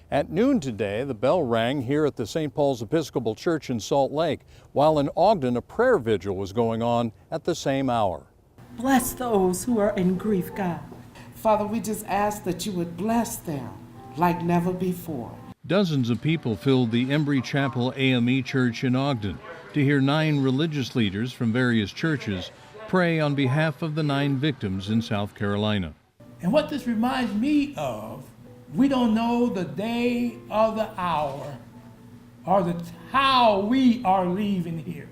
At noon today, the bell rang here at the St. Paul's Episcopal Church in Salt Lake, while in Ogden, a prayer vigil was going on at the same hour. Bless those who are in grief, God. Father, we just ask that you would bless them like never before. Dozens of people filled the Embry Chapel AME Church in Ogden to hear 9 religious leaders from various churches pray on behalf of the 9 victims in South Carolina. And what this reminds me of, we don't know the day or the hour or how we are leaving here.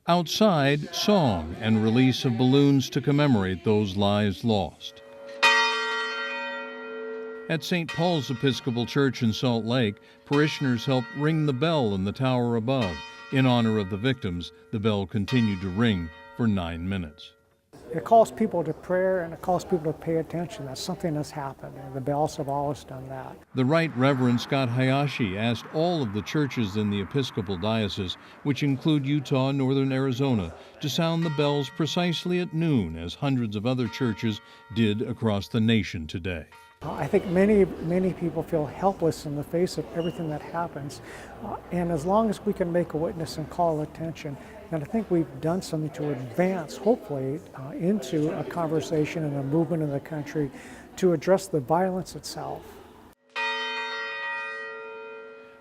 Outside, song and release of balloons to commemorate those lives lost. At St. Paul's Episcopal Church in Salt Lake, parishioners helped ring the bell in the tower above. In honor of the victims, the bell continued to ring for 9 minutes. It calls people to prayer and it calls people to pay attention. That's something that's happened, and the bells have always done that. The Right Reverend Scott Hayashi asked all of the churches in the Episcopal Diocese, which include Utah and northern Arizona, to sound the bells precisely at noon, as hundreds of other churches did across the nation today. I think many people feel helpless in the face of everything that happens. And as long as we can make a witness and call attention, then I think we've done something to advance, hopefully, into a conversation and a movement in the country to address the violence itself.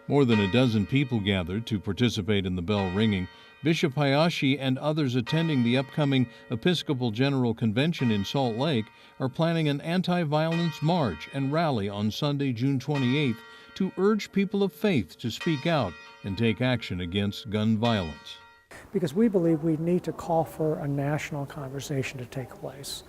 More than a dozen people gathered to participate in the bell ringing. Bishop Hayashi and others attending the upcoming Episcopal General Convention in Salt Lake are planning an anti-violence march and rally on Sunday, June 28th, to urge people of faith to speak out and take action against gun violence. Because we believe we need to call for a national conversation to take place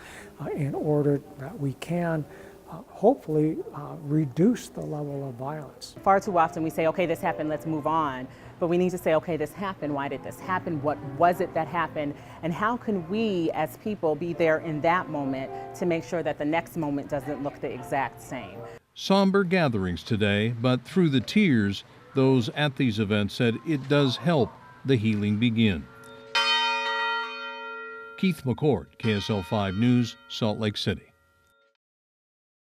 in order that we can hopefully reduce the level of violence. Far too often we say, okay, this happened, let's move on. But we need to say, okay, this happened, why did this happen? What was it that happened? And how can we as people be there in that moment to make sure that the next moment doesn't look the exact same? Somber gatherings today, but through the tears, those at these events said it does help the healing begin. Keith McCord, KSL 5 News, Salt Lake City.